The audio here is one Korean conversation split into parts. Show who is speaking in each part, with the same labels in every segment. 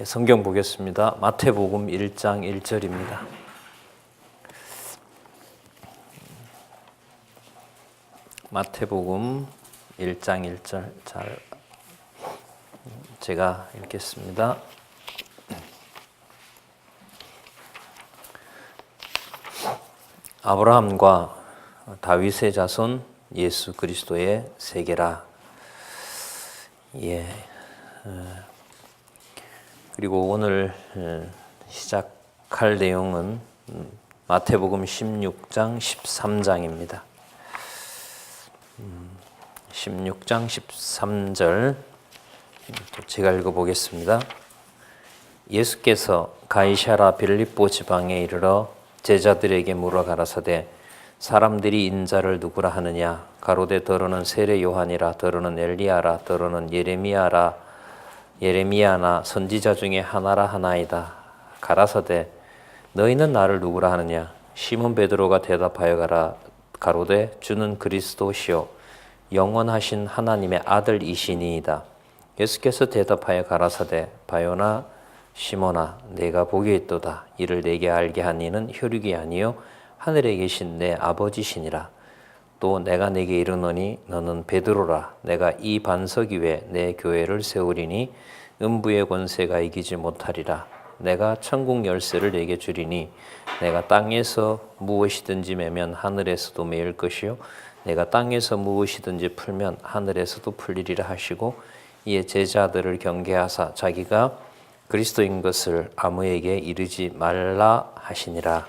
Speaker 1: 성경 보겠습니다. 마태복음 1장 1절입니다. 마태복음 1장 1절 제가 읽겠습니다. 아브라함과 다윗의 자손 예수 그리스도의 세계라. 그리고 오늘 시작할 내용은 마태복음 16장 13장입니다. 16장 13절 제가 읽어보겠습니다. 예수께서 가이사랴 빌립보 지방에 이르러 제자들에게 물어 가라사대 사람들이 인자를 누구라 하느냐 가로되 더러는 세례 요한이라 더러는 엘리야라 더러는 예레미야나 선지자 중에 하나라 하나이다. 가라사대 너희는 나를 누구라 하느냐 시몬 베드로가 대답하여 가로되 주는 그리스도시요 영원하신 하나님의 아들이시니이다. 예수께서 대답하여 가라사대 바요나 시몬아 내가 복이 있도다. 이를 내게 알게 한 이는 혈육이 아니요 하늘에 계신 내 아버지시니라. 또 내가 내게 이르노니 너는 베드로라. 내가 이 반석 위에 내 교회를 세우리니 음부의 권세가 이기지 못하리라. 내가 천국 열쇠를 내게 주리니 내가 땅에서 무엇이든지 매면 하늘에서도 매일 것이요 내가 땅에서 무엇이든지 풀면 하늘에서도 풀리리라 하시고 이에 제자들을 경계하사 자기가 그리스도인 것을 아무에게 이르지 말라 하시니라.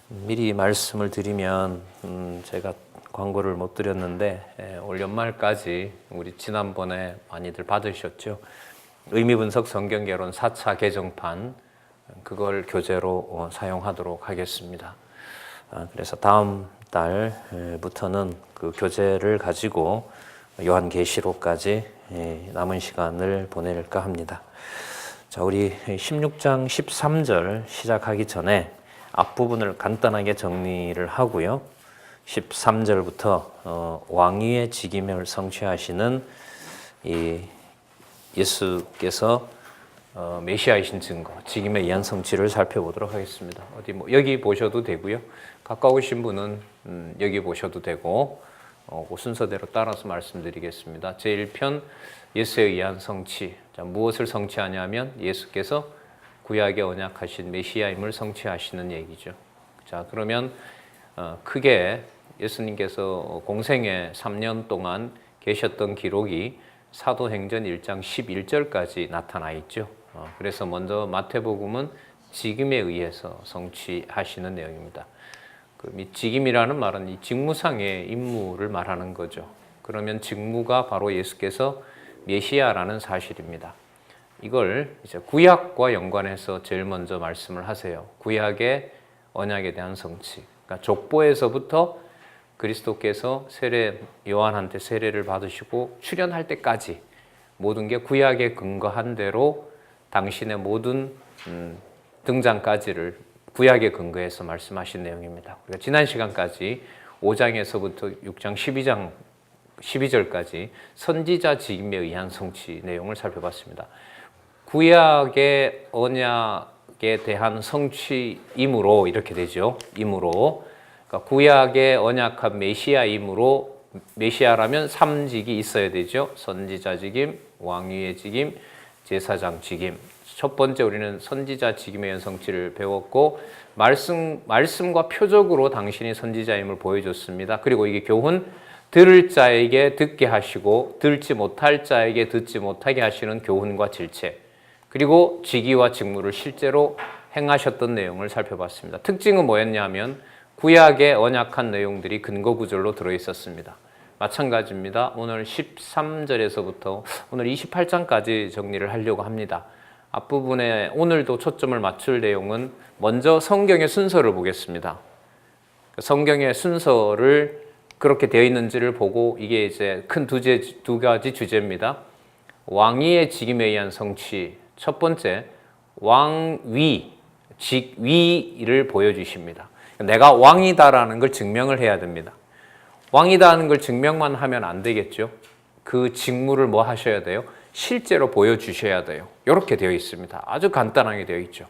Speaker 1: 미리 말씀을 드리면 제가 광고를 못 드렸는데 올 연말까지 우리 지난번에 많이들 받으셨죠. 의미분석 성경개론 4차 개정판 그걸 교재로 사용하도록 하겠습니다. 그래서 다음 달부터는 그 교재를 가지고 요한계시록까지 남은 시간을 보낼까 합니다. 자, 우리 16장 13절 시작하기 전에 앞부분을 간단하게 정리를 하고요. 13절부터 왕위의 직임을 성취하시는 이 예수께서 메시아이신 증거, 직임에 의한 성취를 살펴보도록 하겠습니다. 여기 보셔도 되고요. 가까우신 분은 여기 보셔도 되고 그 순서대로 따라서 말씀드리겠습니다. 제1편 예수에 의한 성취. 자, 무엇을 성취하냐면 예수께서 구약에 언약하신 메시아임을 성취하시는 얘기죠. 자, 그러면 크게 예수님께서 공생애 3년 동안 계셨던 기록이 사도행전 1장 11절까지 나타나 있죠. 그래서 먼저 마태복음은 직임에 의해서 성취하시는 내용입니다. 직임이라는 말은 이 직무상의 임무를 말하는 거죠. 그러면 직무가 바로 예수께서 메시아라는 사실입니다. 이걸 이제 구약과 연관해서 제일 먼저 말씀을 하세요. 구약의 언약에 대한 성취. 그러니까 족보에서부터 그리스도께서 요한한테 세례를 받으시고 출현할 때까지 모든 게 구약에 근거한 대로 당신의 모든 등장까지를 구약에 근거해서 말씀하신 내용입니다. 우리가 지난 시간까지 5장에서부터 6장 12절까지 선지자 직임에 의한 성취 내용을 살펴봤습니다. 구약의 언약에 대한 성취임으로 이렇게 되죠. 임으로. 그러니까 구약의 언약한 메시아임으로 메시아라면 3직이 있어야 되죠. 선지자 직임, 왕위의 직임, 제사장 직임. 첫 번째 우리는 선지자 직임에 의한 성취를 배웠고 말씀과 표적으로 당신이 선지자임을 보여줬습니다. 그리고 이게 교훈 들을 자에게 듣게 하시고 듣지 못할 자에게 듣지 못하게 하시는 교훈과 질책 그리고 직위와 직무를 실제로 행하셨던 내용을 살펴봤습니다. 특징은 뭐였냐면 구약의 언약한 내용들이 근거 구절로 들어있었습니다. 마찬가지입니다. 오늘 13절에서부터 오늘 28장까지 정리를 하려고 합니다. 앞부분에 오늘도 초점을 맞출 내용은 먼저 성경의 순서를 보겠습니다. 성경의 순서를 그렇게 되어 있는지를 보고 이게 이제 큰 두 가지 주제입니다. 왕위의 직임에 의한 성취. 첫 번째, 왕위, 직위를 보여주십니다. 내가 왕이다라는 걸 증명을 해야 됩니다. 왕이다는 걸 증명만 하면 안 되겠죠. 그 직무를 뭐 하셔야 돼요? 실제로 보여주셔야 돼요. 이렇게 되어 있습니다. 아주 간단하게 되어 있죠.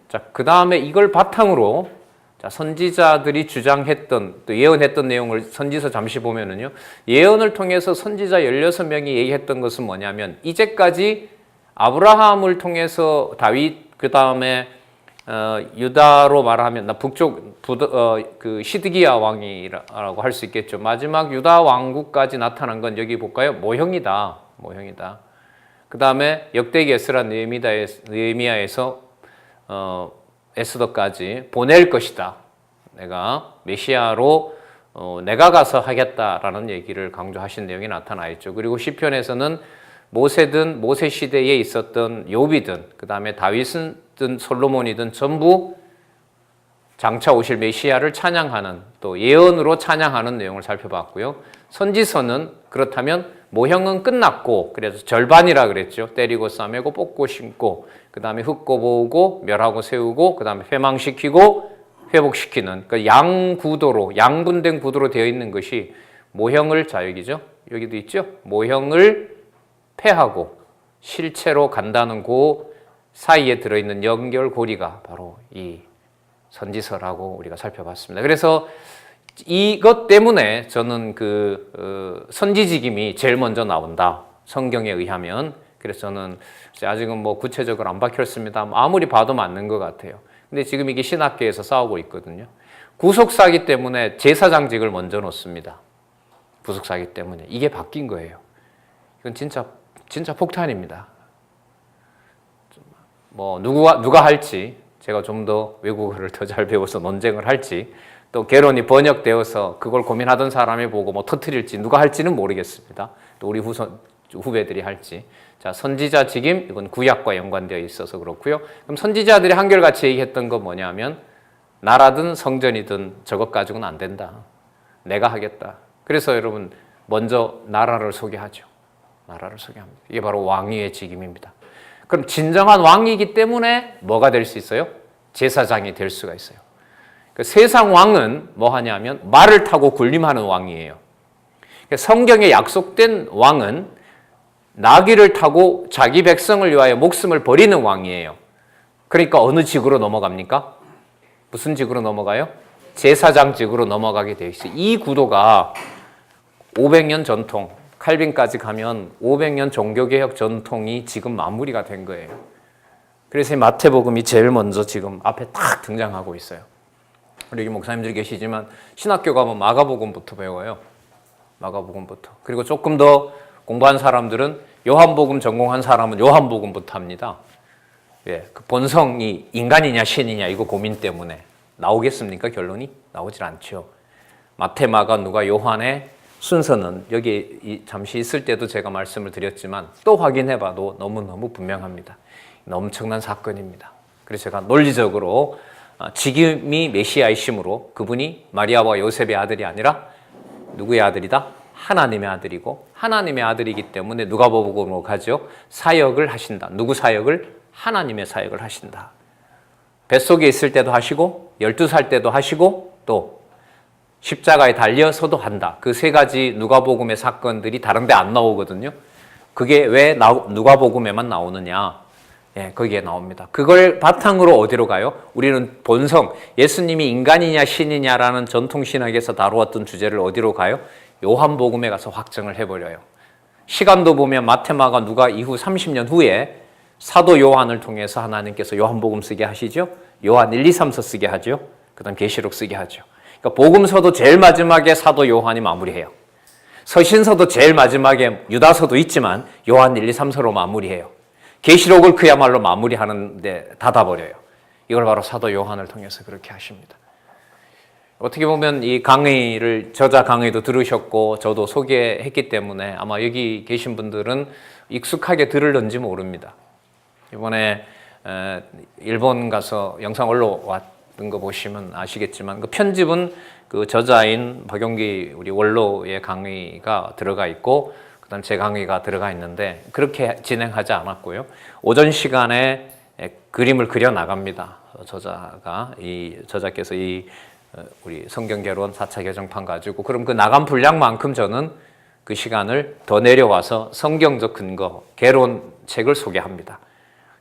Speaker 1: 자, 그 다음에 이걸 바탕으로 자, 선지자들이 주장했던 또 예언했던 내용을 선지서 잠시 보면은요. 예언을 통해서 선지자 16명이 얘기했던 것은 뭐냐면 이제까지 아브라함을 통해서 다윗 그 다음에 유다로 말하면 북쪽 그 시드기야 왕이라고 할 수 있겠죠. 마지막 유다 왕국까지 나타난 건 여기 볼까요? 모형이다. 모형이다. 그 다음에 역대기 에스라 느헤미야에서 에스더까지 보낼 것이다. 내가 메시아로 내가 가서 하겠다라는 얘기를 강조하신 내용이 나타나 있죠. 그리고 시편에서는 모세든 모세 시대에 있었던 욥이든 그 다음에 다윗이든 솔로몬이든 전부 장차 오실 메시아를 찬양하는 또 예언으로 찬양하는 내용을 살펴봤고요. 선지서는 그렇다면 모형은 끝났고 그래서 절반이라 그랬죠. 때리고 싸매고 뽑고 심고 그 다음에 흙고 모으고 멸하고 세우고 그 다음에 회망시키고 회복시키는 그 양구도로 양분된 구도로 되어 있는 것이 모형을 자 여기죠. 여기도 있죠. 모형을 폐하고 실체로 간다는 그 사이에 들어있는 연결고리가 바로 이 선지서라고 우리가 살펴봤습니다. 그래서 이것 때문에 저는 그 선지직임이 제일 먼저 나온다. 성경에 의하면. 그래서 저는 아직은 뭐 구체적으로 안 밝혔습니다. 아무리 봐도 맞는 것 같아요. 근데 지금 이게 신학계에서 싸우고 있거든요. 구속사기 때문에 제사장직을 먼저 놓습니다. 구속사기 때문에. 이게 바뀐 거예요. 이건 진짜 폭탄입니다. 뭐 누가 할지 제가 좀 더 외국어를 더 잘 배워서 논쟁을 할지 또 개론이 번역되어서 그걸 고민하던 사람이 보고 뭐 터뜨릴지 누가 할지는 모르겠습니다. 또 우리 후배들이 할지. 자, 선지자 직임 이건 구약과 연관되어 있어서 그렇고요. 그럼 선지자들이 한결같이 얘기했던 건 뭐냐면 나라든 성전이든 저것 가지고는 안 된다. 내가 하겠다. 그래서 여러분 먼저 나라를 소개하죠. 나라를 소개합니다. 이게 바로 왕위의 직임입니다. 그럼 진정한 왕이기 때문에 뭐가 될 수 있어요? 제사장이 될 수가 있어요. 세상 왕은 뭐 하냐면 말을 타고 군림하는 왕이에요. 성경에 약속된 왕은 나귀를 타고 자기 백성을 위하여 목숨을 버리는 왕이에요. 그러니까 어느 직으로 넘어갑니까? 무슨 직으로 넘어가요? 제사장 직으로 넘어가게 되어 있어요. 이 구도가 500년 전통, 칼빈까지 가면 500년 종교개혁 전통이 지금 마무리가 된 거예요. 그래서 마태복음이 제일 먼저 지금 앞에 딱 등장하고 있어요. 우리 목사님들이 계시지만 신학교 가면 마가복음부터 배워요. 마가복음부터. 그리고 조금 더 공부한 사람들은 요한복음 전공한 사람은 요한복음부터 합니다. 예, 그 본성이 인간이냐 신이냐 이거 고민 때문에 나오겠습니까? 결론이? 나오질 않죠. 마태, 마가, 누가, 요한의 순서는 여기 잠시 있을 때도 제가 말씀을 드렸지만 또 확인해봐도 너무너무 분명합니다. 엄청난 사건입니다. 그래서 제가 논리적으로 직임이 메시아이심으로 그분이 마리아와 요셉의 아들이 아니라 누구의 아들이다? 하나님의 아들이고 하나님의 아들이기 때문에 누가복음으로 가죠. 사역을 하신다. 누구 사역을? 하나님의 사역을 하신다. 뱃속에 있을 때도 하시고 12살 때도 하시고 또 십자가에 달려서도 한다. 그 세 가지 누가복음의 사건들이 다른 데 안 나오거든요. 그게 왜 누가복음에만 나오느냐? 예, 거기에 나옵니다. 그걸 바탕으로 어디로 가요? 우리는 본성, 예수님이 인간이냐 신이냐라는 전통신학에서 다루었던 주제를 어디로 가요? 요한복음에 가서 확정을 해버려요. 시간도 보면 마테마가 누가 이후 30년 후에 사도 요한을 통해서 하나님께서 요한복음 쓰게 하시죠. 요한 1, 2, 3서 쓰게 하죠. 그 다음 계시록 쓰게 하죠. 그러니까 복음서도 제일 마지막에 사도 요한이 마무리해요. 서신서도 제일 마지막에 유다서도 있지만 요한 1, 2, 3서로 마무리해요. 계시록을 그야말로 마무리하는데 닫아버려요. 이걸 바로 사도 요한을 통해서 그렇게 하십니다. 어떻게 보면 이 강의를 저자 강의도 들으셨고 저도 소개했기 때문에 아마 여기 계신 분들은 익숙하게 들을는지 모릅니다. 이번에 일본 가서 영상 올라왔던 거 보시면 아시겠지만 그 편집은 그 저자인 박용기 우리 원로의 강의가 들어가 있고 그다음 제 강의가 들어가 있는데 그렇게 진행하지 않았고요. 오전 시간에 그림을 그려 나갑니다. 저자께서 이 우리 성경개론 4차 개정판 가지고 그럼 그 나간 분량만큼 저는 그 시간을 더 내려와서 성경적 근거, 개론책을 소개합니다.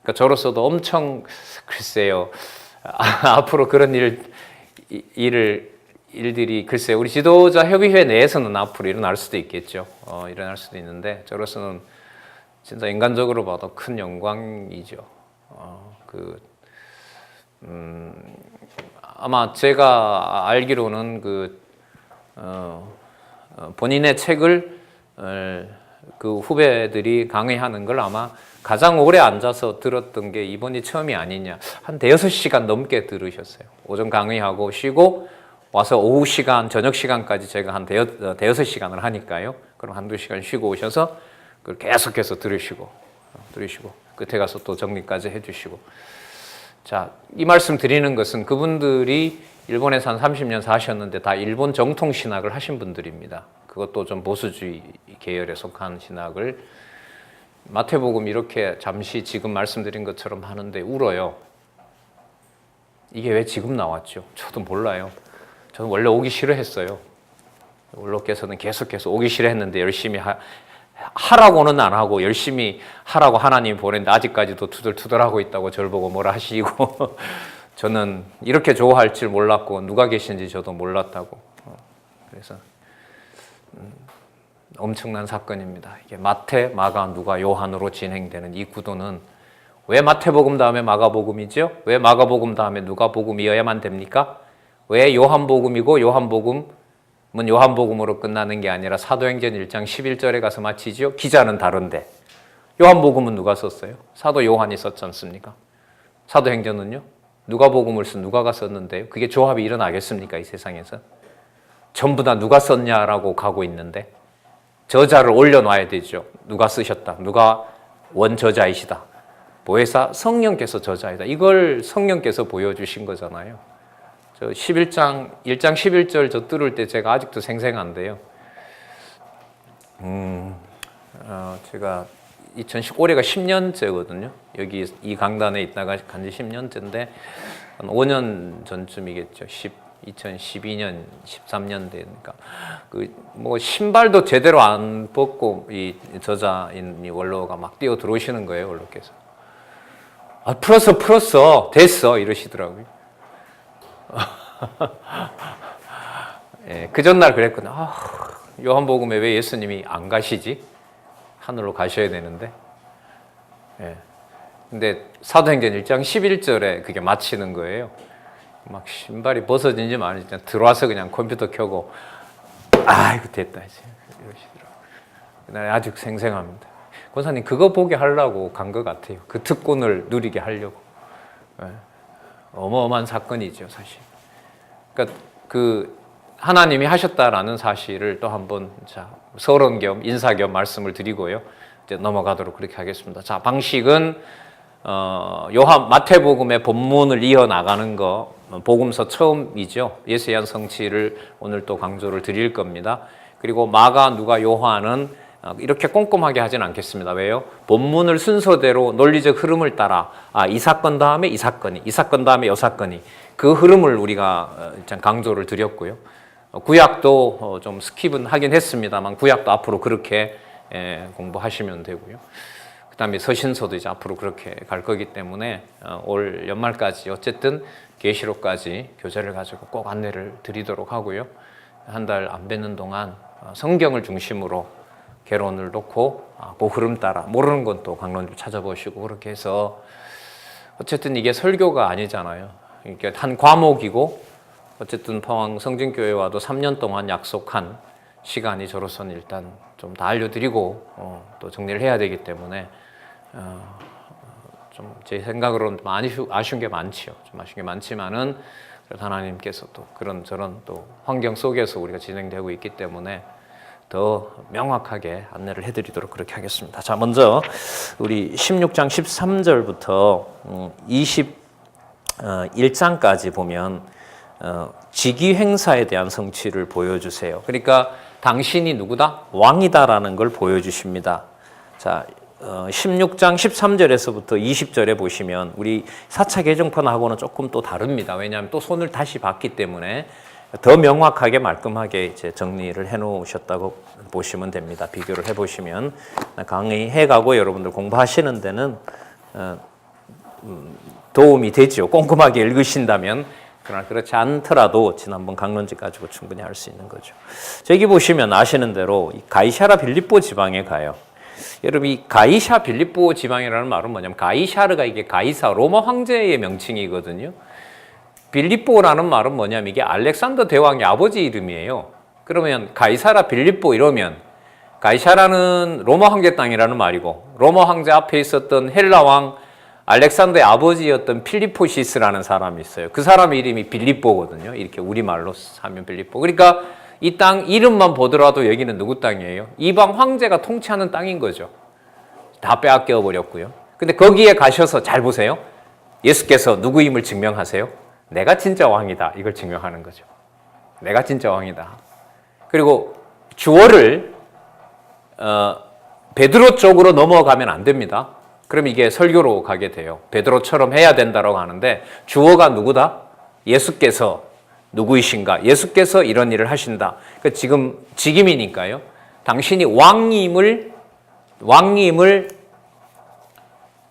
Speaker 1: 그러니까 저로서도 엄청 글쎄요. 앞으로 그런 일들이 글쎄요. 우리 지도자 협의회 내에서는 앞으로 일어날 수도 있겠죠. 일어날 수도 있는데 저로서는 진짜 인간적으로 봐도 큰 영광이죠. 아마 제가 알기로는 본인의 책을 그 후배들이 강의하는 걸 아마 가장 오래 앉아서 들었던 게 이번이 처음이 아니냐. 한 대여섯 시간 넘게 들으셨어요. 오전 강의하고 쉬고 와서 오후 시간, 저녁 시간까지 제가 한 대여섯 시간을 하니까요. 그럼 한두 시간 쉬고 오셔서 그걸 계속해서 들으시고 끝에 가서 또 정리까지 해주시고. 자, 이 말씀 드리는 것은 그분들이 일본에서 한 30년 사셨는데 다 일본 정통 신학을 하신 분들입니다. 그것도 좀 보수주의 계열에 속한 신학을 마태복음 이렇게 잠시 지금 말씀드린 것처럼 하는데 울어요. 이게 왜 지금 나왔죠? 저도 몰라요. 저는 원래 오기 싫어했어요. 원로께서는 계속해서 오기 싫어했는데 열심히 하라고는 안 하고 열심히 하라고 하나님 보냈는데 아직까지도 투덜투덜하고 있다고 저를 보고 뭐라 하시고 저는 이렇게 좋아할 줄 몰랐고 누가 계신지 저도 몰랐다고. 그래서 엄청난 사건입니다. 이게 마태, 마가, 누가, 요한으로 진행되는 이 구도는 왜 마태복음 다음에 마가복음이죠? 왜 마가복음 다음에 누가복음이어야만 됩니까? 왜 요한복음이고 요한복음은 요한복음으로 끝나는 게 아니라 사도행전 1장 11절에 가서 마치죠? 기자는 다른데 요한복음은 누가 썼어요? 사도 요한이 썼지 않습니까? 사도행전은요? 누가복음을 쓴 누가가 썼는데요. 그게 조합이 일어나겠습니까? 이 세상에서? 전부 다 누가 썼냐라고 가고 있는데 저자를 올려놔야 되죠. 누가 쓰셨다. 누가 원저자이시다. 보혜사 성령께서 저자이다. 이걸 성령께서 보여주신 거잖아요. 저 1장 11절 저 들을 때 제가 아직도 생생한데요. 제가 올해가 10년째거든요. 여기 이 강단에 있다가 간지 10년째인데 한 5년 전쯤이겠죠. 2012년, 13년 되니까 뭐 신발도 제대로 안 벗고 이 저자인 이 원로가 막 뛰어 들어오시는 거예요, 원로께서. 풀었어, 됐어 이러시더라고요. 예, 그 전날 그랬거든요. 요한복음에 왜 예수님이 안 가시지? 하늘로 가셔야 되는데. 예. 근데 사도행전 1장 11절에 그게 마치는 거예요. 막 신발이 벗어진지 말인지 들어와서 그냥 컴퓨터 켜고 이거 됐다 이제 이러시더라고요. 그날 아주 생생합니다. 권사님 그거 보게 하려고 간 것 같아요. 그 특권을 누리게 하려고. 네. 어마어마한 사건이죠, 사실. 그러니까 그 하나님이 하셨다라는 사실을 또 한번 서론 겸 인사 겸 말씀을 드리고요. 이제 넘어가도록 그렇게 하겠습니다. 자, 방식은 마태복음의 본문을 이어나가는 거 복음서 처음이죠. 예수에 대한 성취를 오늘 또 강조를 드릴 겁니다. 그리고 마가, 누가, 요한은 이렇게 꼼꼼하게 하진 않겠습니다. 왜요? 본문을 순서대로 논리적 흐름을 따라 이 사건 다음에 이 사건이, 이 사건 다음에 이 사건이 그 흐름을 우리가 강조를 드렸고요. 구약도 좀 스킵은 하긴 했습니다만 구약도 앞으로 그렇게 공부하시면 되고요. 그 다음에 서신서도 이제 앞으로 그렇게 갈 거기 때문에 올 연말까지 어쨌든 계시록까지 교재를 가지고 꼭 안내를 드리도록 하고요. 한 달 안 뵙는 동안 성경을 중심으로 개론을 놓고 그 흐름 따라 모르는 건 또 강론을 찾아보시고 그렇게 해서 어쨌든 이게 설교가 아니잖아요. 이게 한 과목이고 어쨌든 포항 성진교회와도 3년 동안 약속한 시간이 저로서는 일단 좀 다 알려드리고 또 정리를 해야 되기 때문에 좀 제 생각으로는 많이 아쉬운 게 많지요. 좀 아쉬운 게 많지만은 하나님께서 또 그런 저런 또 환경 속에서 우리가 진행되고 있기 때문에 더 명확하게 안내를 해드리도록 그렇게 하겠습니다. 자, 먼저 우리 16장 13절부터 21장까지 보면 직위 행사에 대한 성취를 보여주세요. 그러니까 당신이 누구다? 왕이다라는 걸 보여주십니다. 자, 16장 13절에서부터 20절에 보시면 우리 4차 개정판하고는 조금 또 다릅니다. 왜냐하면 또 손을 다시 봤기 때문에 더 명확하게 말끔하게 이제 정리를 해 놓으셨다고 보시면 됩니다. 비교를 해 보시면 강의해 가고 여러분들 공부하시는 데는 도움이 되죠. 꼼꼼하게 읽으신다면. 그러나 그렇지 않더라도 지난번 강론지 가지고 충분히 할 수 있는 거죠. 저기 보시면 아시는 대로 가이사라 빌립보 지방에 가요. 여러분 이 가이사 빌립보 지방이라는 말은 뭐냐면 가이사르가 이게 가이사 로마 황제의 명칭이거든요. 빌립보라는 말은 뭐냐면 이게 알렉산더 대왕의 아버지 이름이에요. 그러면 가이사라 빌립보 이러면 가이사라는 로마 황제 땅이라는 말이고 로마 황제 앞에 있었던 헬라 왕 알렉산더의 아버지였던 필리포시스라는 사람이 있어요. 그 사람의 이름이 빌립보거든요. 이렇게 우리말로 하면 빌립보. 그러니까 이 땅 이름만 보더라도 여기는 누구 땅이에요? 이방 황제가 통치하는 땅인 거죠. 다 빼앗겨 버렸고요. 근데 거기에 가셔서 잘 보세요. 예수께서 누구임을 증명하세요? 내가 진짜 왕이다. 이걸 증명하는 거죠. 내가 진짜 왕이다. 그리고 주어를 베드로 쪽으로 넘어가면 안 됩니다. 그럼 이게 설교로 가게 돼요. 베드로처럼 해야 된다고 하는데 주어가 누구다? 예수께서 누구이신가? 예수께서 이런 일을 하신다. 그러니까 지금 직임이니까요. 당신이 왕임을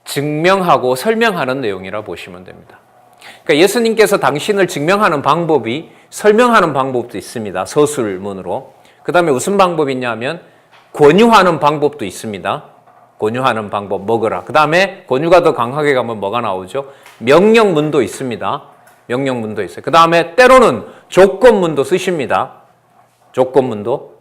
Speaker 1: 증명하고 설명하는 내용이라 보시면 됩니다. 그러니까 예수님께서 당신을 증명하는 방법이 설명하는 방법도 있습니다. 서술문으로. 그 다음에 무슨 방법이 있냐면 권유하는 방법도 있습니다. 권유하는 방법 먹으라. 그 다음에 권유가 더 강하게 가면 뭐가 나오죠? 명령문도 있습니다. 명령문도 있어요. 그 다음에 때로는 조건문도 쓰십니다. 조건문도.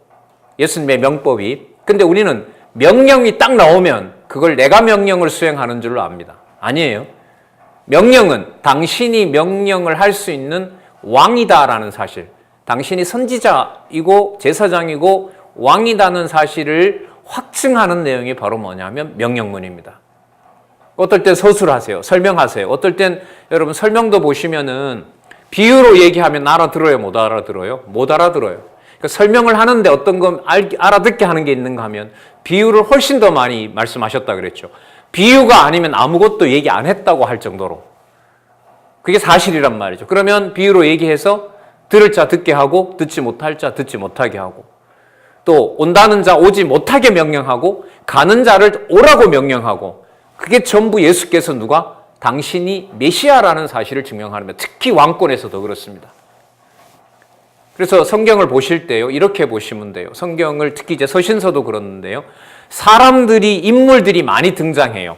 Speaker 1: 예수님의 명법이. 근데 우리는 명령이 딱 나오면 그걸 내가 명령을 수행하는 줄로 압니다. 아니에요. 명령은 당신이 명령을 할 수 있는 왕이다라는 사실. 당신이 선지자이고 제사장이고 왕이다는 사실을 확증하는 내용이 바로 뭐냐면 명령문입니다. 어떨 땐 서술하세요. 설명하세요. 어떨 땐 여러분 설명도 보시면은 비유로 얘기하면 알아들어요? 못 알아들어요? 못 알아들어요. 그러니까 설명을 하는데 어떤 건 알아듣게 하는 게 있는가 하면 비유를 훨씬 더 많이 말씀하셨다 그랬죠. 비유가 아니면 아무것도 얘기 안 했다고 할 정도로. 그게 사실이란 말이죠. 그러면 비유로 얘기해서 들을 자 듣게 하고 듣지 못할 자 듣지 못하게 하고 또 온다는 자 오지 못하게 명령하고 가는 자를 오라고 명령하고 그게 전부 예수께서 누가? 당신이 메시아라는 사실을 증명하는 것. 특히 왕권에서도 그렇습니다. 그래서 성경을 보실 때요. 이렇게 보시면 돼요. 성경을 특히 이제 서신서도 그렇는데요. 사람들이 인물들이 많이 등장해요.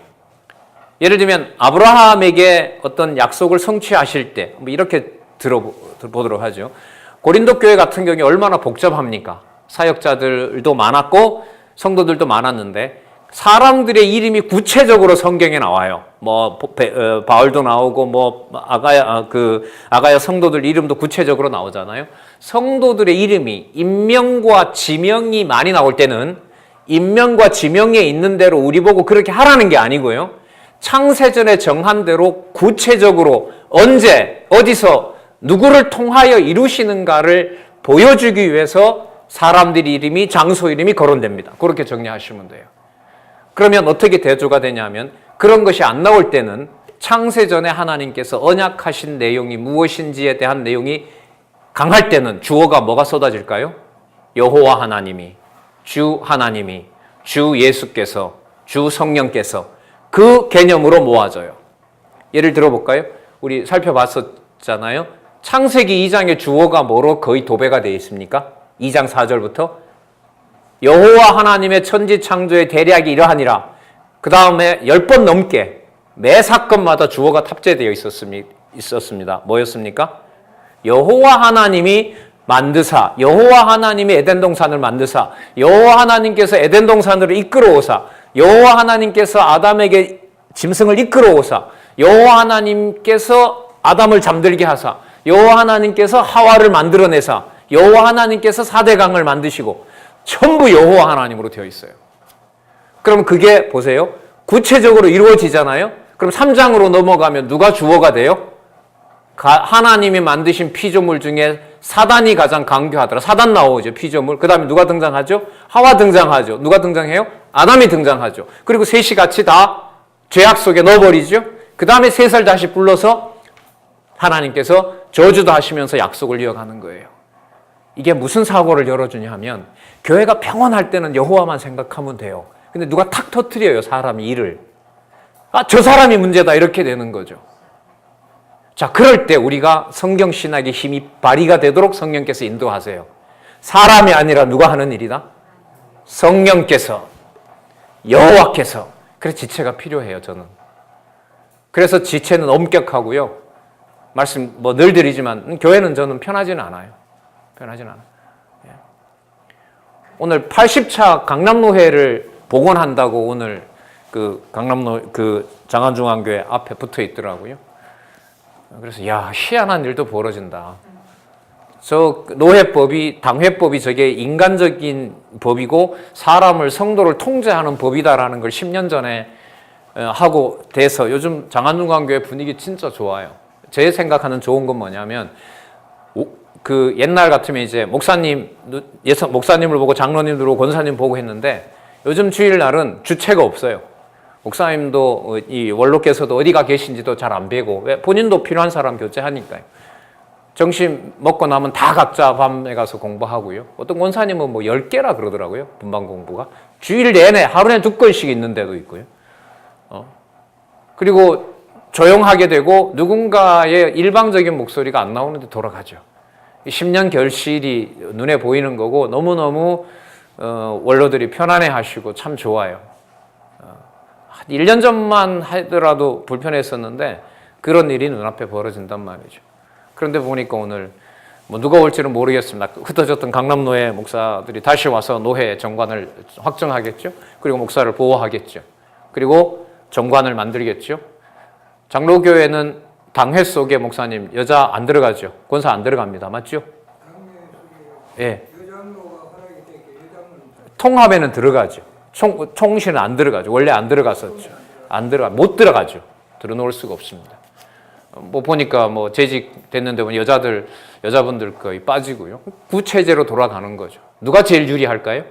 Speaker 1: 예를 들면 아브라함에게 어떤 약속을 성취하실 때 이렇게 들어보도록 하죠. 고린도 교회 같은 경우에 얼마나 복잡합니까? 사역자들도 많았고 성도들도 많았는데 사람들의 이름이 구체적으로 성경에 나와요. 바울도 나오고 아가야 성도들 이름도 구체적으로 나오잖아요. 성도들의 이름이 인명과 지명이 많이 나올 때는 인명과 지명에 있는 대로 우리 보고 그렇게 하라는 게 아니고요. 창세전에 정한 대로 구체적으로 언제 어디서 누구를 통하여 이루시는가를 보여주기 위해서 사람들 이름이 장소 이름이 거론됩니다. 그렇게 정리하시면 돼요. 그러면 어떻게 대조가 되냐면 그런 것이 안 나올 때는 창세전에 하나님께서 언약하신 내용이 무엇인지에 대한 내용이 강할 때는 주어가 뭐가 쏟아질까요? 여호와 하나님이, 주 하나님이, 주 예수께서, 주 성령께서 그 개념으로 모아져요. 예를 들어볼까요? 우리 살펴봤었잖아요. 창세기 2장의 주어가 뭐로 거의 도배가 되어 있습니까? 2장 4절부터 여호와 하나님의 천지 창조의 대략이 이러하니라. 그 다음에 10번 넘게 매 사건마다 주어가 탑재되어 있었습니다. 뭐였습니까? 여호와 하나님이 만드사, 여호와 하나님이 에덴 동산을 만드사, 여호와 하나님께서 에덴 동산으로 이끌어오사, 여호와 하나님께서 아담에게 짐승을 이끌어오사, 여호와 하나님께서 아담을 잠들게 하사, 여호와 하나님께서 하와를 만들어내사, 여호와 하나님께서 4대강을 만드시고 전부 여호와 하나님으로 되어 있어요. 그럼 그게 보세요. 구체적으로 이루어지잖아요. 그럼 3장으로 넘어가면 누가 주어가 돼요? 하나님이 만드신 피조물 중에 사단이 가장 강교하더라. 사단 나오죠. 피조물. 그 다음에 누가 등장하죠? 하와 등장하죠. 누가 등장해요? 아담이 등장하죠. 그리고 셋이 같이 다 죄악 속에 넣어버리죠. 그 다음에 셋을 다시 불러서 하나님께서 저주도 하시면서 약속을 이어가는 거예요. 이게 무슨 사고를 열어주냐 하면 교회가 평온할 때는 여호와만 생각하면 돼요. 근데 누가 탁 터뜨려요, 사람이 일을. 저 사람이 문제다 이렇게 되는 거죠. 자, 그럴 때 우리가 성경 신학의 힘이 발휘가 되도록 성령께서 인도하세요. 사람이 아니라 누가 하는 일이다? 성령께서, 여호와께서. 그래서 지체가 필요해요, 저는. 그래서 지체는 엄격하고요. 말씀 늘 드리지만 교회는 저는 편하지는 않아요. 편하지는 않아요. 예. 오늘 80차 강남노회를 복원한다고 오늘 그 강남노 그 장안중앙교회 앞에 붙어 있더라고요. 그래서 야, 희한한 일도 벌어진다. 저 노회법이, 당회법이 저게 인간적인 법이고 사람을, 성도를 통제하는 법이다라는 걸 10년 전에 하고 돼서 요즘 장안중앙교회 분위기 진짜 좋아요. 제 생각하는 좋은 건 뭐냐면 그 옛날 같으면 이제 목사님을 보고 장로님들 보고 권사님 보고 했는데 요즘 주일날은 주체가 없어요. 목사님도 이 원로께서도 어디가 계신지도 잘 안 뵈고, 왜? 본인도 필요한 사람 교체하니까요. 점심 먹고 나면 다 각자 밤에 가서 공부하고요. 어떤 권사님은 뭐 10개라 그러더라고요. 분방 공부가. 주일 내내 하루에 2건씩 있는 데도 있고요. 그리고 조용하게 되고 누군가의 일방적인 목소리가 안 나오는데 돌아가죠. 10년 결실이 눈에 보이는 거고 너무너무 원로들이 편안해 하시고 참 좋아요. 1년 전만 하더라도 불편했었는데 그런 일이 눈앞에 벌어진단 말이죠. 그런데 보니까 오늘 뭐 누가 올지는 모르겠습니다. 흩어졌던 강남노회 목사들이 다시 와서 노회 정관을 확정하겠죠. 그리고 목사를 보호하겠죠. 그리고 정관을 만들겠죠. 장로교회는 당회 속에 목사님 여자 안 들어가죠. 권사 안 들어갑니다. 맞죠? 예. 통합에는 들어가죠. 총신은 안 들어가죠. 원래 안 들어갔었죠. 못 들어가죠. 들어놓을 수가 없습니다. 뭐 보니까 뭐 재직 됐는데 보면 여자분들 거의 빠지고요. 구체제로 돌아가는 거죠. 누가 제일 유리할까요?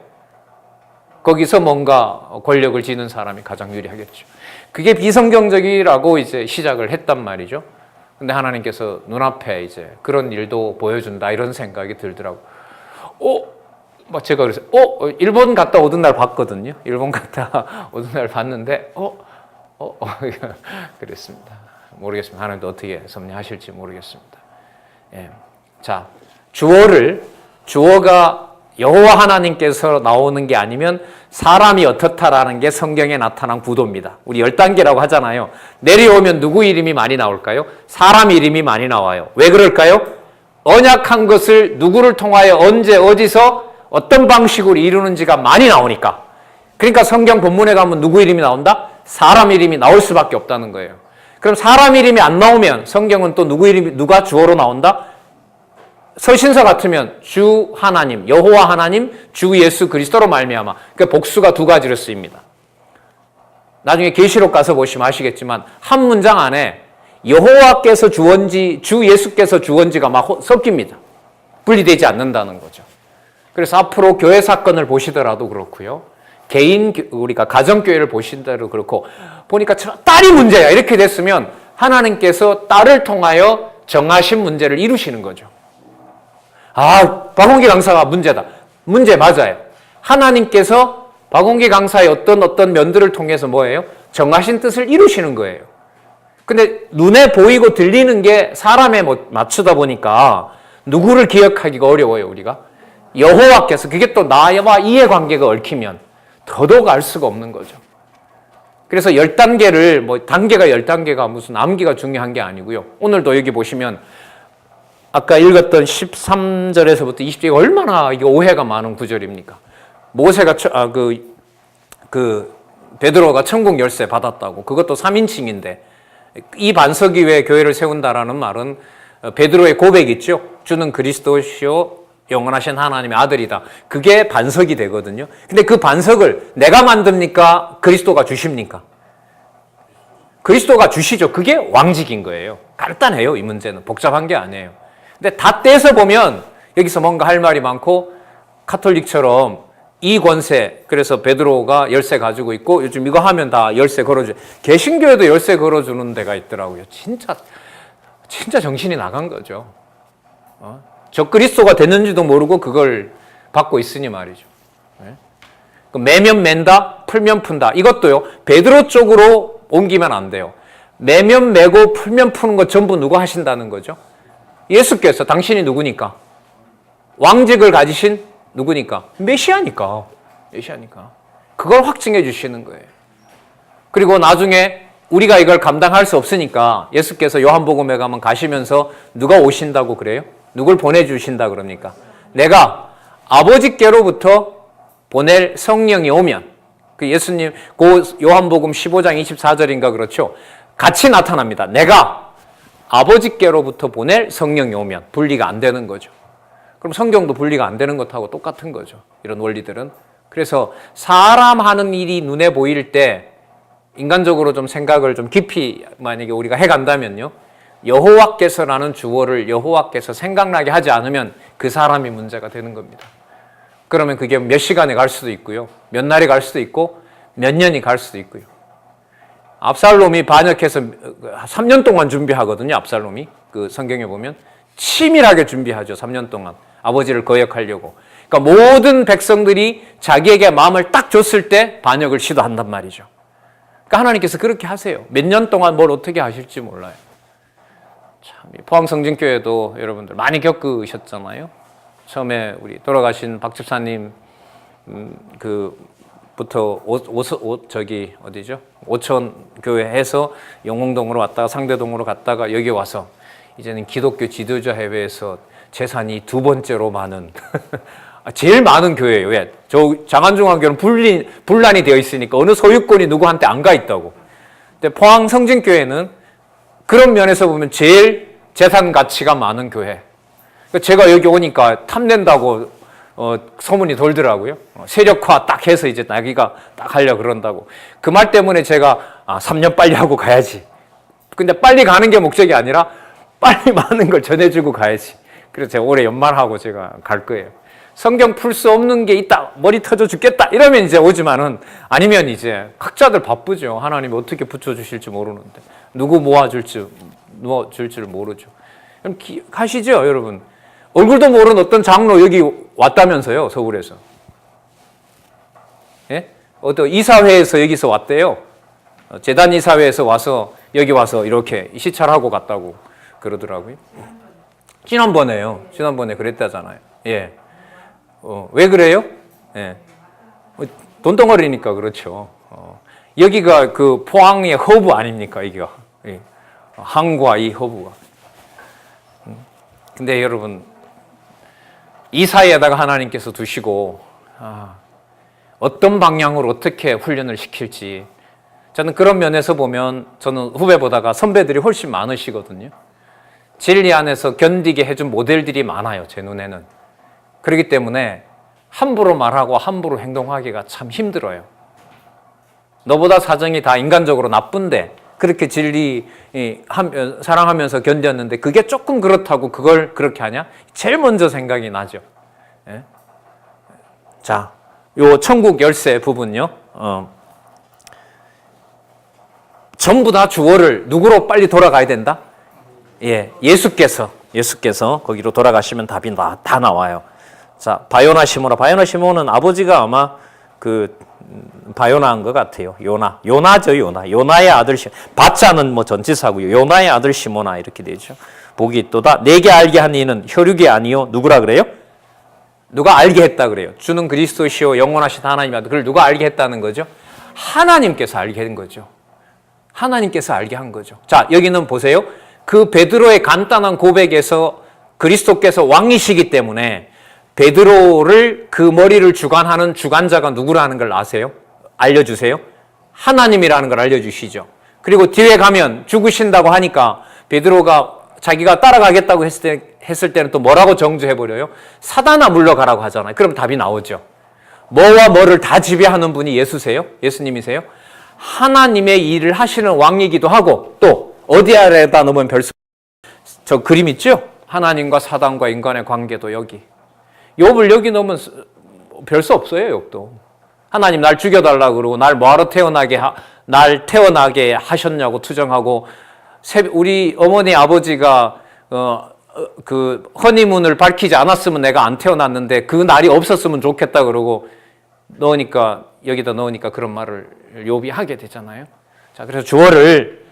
Speaker 1: 거기서 뭔가 권력을 쥐는 사람이 가장 유리하겠죠. 그게 비성경적이라고 이제 시작을 했단 말이죠. 근데 하나님께서 눈앞에 이제 그런 일도 보여준다 이런 생각이 들더라고. 막 제가 그래서 일본 갔다 오던 날 봤거든요. 일본 갔다 오던 날 봤는데 그랬습니다. 모르겠습니다. 하나님도 어떻게 섭리하실지 모르겠습니다. 예. 자, 주어가 여호와 하나님께서 나오는 게 아니면 사람이 어떻다라는 게 성경에 나타난 구도입니다. 우리 10단계라고 하잖아요. 내려오면 누구 이름이 많이 나올까요? 사람 이름이 많이 나와요. 왜 그럴까요? 언약한 것을 누구를 통하여 언제 어디서 어떤 방식으로 이루는지가 많이 나오니까. 그러니까 성경 본문에 가면 누구 이름이 나온다? 사람 이름이 나올 수밖에 없다는 거예요. 그럼 사람 이름이 안 나오면 성경은 또 누가 주어로 나온다? 서신서 같으면 주 하나님, 여호와 하나님, 주 예수 그리스도로 말미암아. 그러니까 복수가 2가지로 쓰입니다. 나중에 계시록 가서 보시면 아시겠지만 한 문장 안에 여호와께서 주어인지 주 예수께서 주어인지가 막 섞입니다. 분리되지 않는다는 거죠. 그래서 앞으로 교회 사건을 보시더라도 그렇고요. 우리가 가정교회를 보신다도 그렇고 보니까 딸이 문제야 이렇게 됐으면 하나님께서 딸을 통하여 정하신 문제를 이루시는 거죠. 박홍기 강사가 문제다. 문제 맞아요. 하나님께서 박홍기 강사의 어떤 면들을 통해서 뭐예요? 정하신 뜻을 이루시는 거예요. 근데 눈에 보이고 들리는 게 사람에 맞추다 보니까 누구를 기억하기가 어려워요, 우리가. 여호와께서 그게 또 나와 이해관계가 얽히면 더더욱 알 수가 없는 거죠. 그래서 10단계를 단계가 10단계가 무슨 암기가 중요한 게 아니고요. 오늘도 여기 보시면 아까 읽었던 13절에서부터 20절이 얼마나 이게 오해가 많은 구절입니까? 모세가 베드로가 천국 열쇠 받았다고. 그것도 3인칭인데 이 반석 위에 교회를 세운다라는 말은 베드로의 고백 있죠. 주는 그리스도시요 영원하신 하나님의 아들이다. 그게 반석이 되거든요. 근데 그 반석을 내가 만듭니까? 그리스도가 주십니까? 그리스도가 주시죠. 그게 왕직인 거예요. 간단해요. 이 문제는. 복잡한 게 아니에요. 근데 다 떼서 보면 여기서 뭔가 할 말이 많고 카톨릭처럼 이 권세, 그래서 베드로가 열쇠 가지고 있고 요즘 이거 하면 다 열쇠 걸어줘. 개신교에도 열쇠 걸어주는 데가 있더라고요. 진짜 정신이 나간 거죠. 저 그리스도가 됐는지도 모르고 그걸 받고 있으니 말이죠. 매면 맨다, 풀면 푼다. 이것도요, 베드로 쪽으로 옮기면 안 돼요. 매면 매고 풀면 푸는 거 전부 누가 하신다는 거죠? 예수께서. 당신이 누구니까? 왕직을 가지신 누구니까? 메시아니까. 메시아니까. 그걸 확증해 주시는 거예요. 그리고 나중에 우리가 이걸 감당할 수 없으니까 예수께서 요한복음에 가면 가시면서 누가 오신다고 그래요? 누굴 보내주신다 그럽니까? 내가 아버지께로부터 보낼 성령이 오면, 그 예수님, 요한복음 15장 24절인가 그렇죠? 같이 나타납니다. 내가 아버지께로부터 보낼 성령이 오면. 분리가 안 되는 거죠. 그럼 성경도 분리가 안 되는 것하고 똑같은 거죠. 이런 원리들은. 그래서 사람 하는 일이 눈에 보일 때 인간적으로 좀 생각을 좀 깊이 만약에 우리가 해간다면요, 여호와께서라는 주어를 여호와께서 생각나게 하지 않으면 그 사람이 문제가 되는 겁니다. 그러면 그게 몇 시간에 갈 수도 있고요, 몇 날이 갈 수도 있고 몇 년이 갈 수도 있고요. 압살롬이 반역해서 3년 동안 준비하거든요. 압살롬이 그 성경에 보면 치밀하게 준비하죠. 3년 동안 아버지를 거역하려고. 그러니까 모든 백성들이 자기에게 마음을 딱 줬을 때 반역을 시도한단 말이죠. 그러니까 하나님께서 그렇게 하세요. 몇 년 동안 뭘 어떻게 하실지 몰라요. 참, 포항성진교회도 여러분들 많이 겪으셨잖아요. 처음에 우리 돌아가신 박 집사님 부터 저기 어디죠? 오천 교회에서 영흥동으로 왔다가 상대동으로 갔다가 여기 와서 이제는 기독교 지도자 해외에서 재산이 두 번째로 많은 제일 많은 교회예요. 왜? 저 장안중앙교는 분란이 되어 있으니까 어느 소유권이 누구한테 안 가 있다고. 근데 포항 성진교회는 그런 면에서 보면 제일 재산 가치가 많은 교회. 제가 여기 오니까 탐낸다고 소문이 돌더라고요. 세력화 딱 해서 이제 나기가 딱 하려고 그런다고. 그 말 때문에 제가 3년 빨리 하고 가야지. 근데 빨리 가는 게 목적이 아니라 빨리 많은 걸 전해주고 가야지. 그래서 제가 올해 연말하고 제가 갈 거예요. 성경 풀 수 없는 게 있다, 머리 터져 죽겠다 이러면 이제 오지만은, 아니면 이제 각자들 바쁘죠. 하나님이 어떻게 붙여주실지 모르는데 누구 모아줄지 모르죠. 그럼 가시죠, 여러분. 얼굴도 모르는 어떤 장로 여기 왔다면서요, 서울에서. 예? 어떤 이사회에서 여기서 왔대요. 재단 이사회에서 와서 여기 와서 이렇게 시찰하고 갔다고 그러더라고요. 지난번에 그랬다잖아요. 예. 왜 그래요? 예. 돈덩어리니까 그렇죠. 여기가 그 포항의 허브 아닙니까, 여기가. 예. 항과 이 허브가. 근데 여러분, 이 사이에다가 하나님께서 두시고 어떤 방향으로 어떻게 훈련을 시킬지, 저는 그런 면에서 보면 저는 후배보다가 선배들이 훨씬 많으시거든요. 진리 안에서 견디게 해준 모델들이 많아요, 제 눈에는. 그렇기 때문에 함부로 말하고 함부로 행동하기가 참 힘들어요. 너보다 사정이 다 인간적으로 나쁜데 그렇게 진리 사랑하면서 견뎠는데 그게 조금 그렇다고 그걸 그렇게 하냐? 제일 먼저 생각이 나죠. 예? 자, 요 천국 열쇠 부분요. 전부 다 주어를 누구로 빨리 돌아가야 된다? 예, 예수께서 거기로 돌아가시면 답이 다 나와요. 자, 바요나 시몬은 아버지가 아마 바요나한 것 같아요. 요나죠. 요나의 아들 시몬. 바자는 뭐 전치사고요. 요나의 아들 시몬아 이렇게 되죠. 복이 있도다. 내게 알게 한 이는 혈육이 아니요. 누구라 그래요? 누가 알게 했다 그래요. 주는 그리스도시요 영원하신 하나님이다. 그걸 누가 알게 했다는 거죠? 하나님께서 알게 한 거죠. 하나님께서 알게 한 거죠. 자, 여기는 보세요. 그 베드로의 간단한 고백에서 그리스도께서 왕이시기 때문에 베드로를 그 머리를 주관하는 주관자가 누구라는 걸 아세요? 알려주세요. 하나님이라는 걸 알려주시죠. 그리고 뒤에 가면 죽으신다고 하니까 베드로가 자기가 따라가겠다고 했을 때는 또 뭐라고 정죄해버려요? 사단아 물러가라고 하잖아요. 그럼 답이 나오죠. 뭐와 뭐를 다 지배하는 분이 예수세요? 예수님이세요? 하나님의 일을 하시는 왕이기도 하고, 또 어디 아래다 놓으면 저 그림 있죠? 하나님과 사단과 인간의 관계도 여기. 욥을 여기 넣으면 별 수 없어요, 욥도. 하나님 날 죽여달라고 그러고 날 뭐하러 태어나게 하셨냐고 투정하고, 우리 어머니 아버지가 그 허니문을 밝히지 않았으면 내가 안 태어났는데 그 날이 없었으면 좋겠다 그러고 여기다 넣으니까 그런 말을 욥이 하게 되잖아요. 자, 그래서 주어를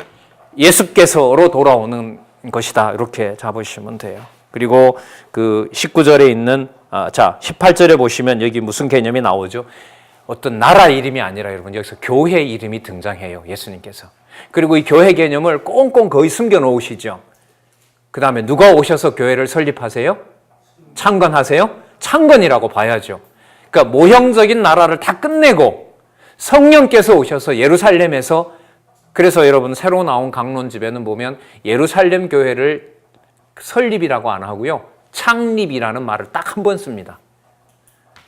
Speaker 1: 예수께서로 돌아오는 것이다 이렇게 잡으시면 돼요. 그리고 그 19절에 있는 18절에 보시면 여기 무슨 개념이 나오죠? 어떤 나라 이름이 아니라 여러분 여기서 교회 이름이 등장해요. 예수님께서. 그리고 이 교회 개념을 꽁꽁 거의 숨겨 놓으시죠. 그 다음에 누가 오셔서 교회를 설립하세요? 창건하세요? 창건이라고 봐야죠. 그러니까 모형적인 나라를 다 끝내고 성령께서 오셔서 예루살렘에서, 그래서 여러분 새로 나온 강론집에는 보면 예루살렘 교회를 설립이라고 안 하고요, 창립이라는 말을 딱 한 번 씁니다.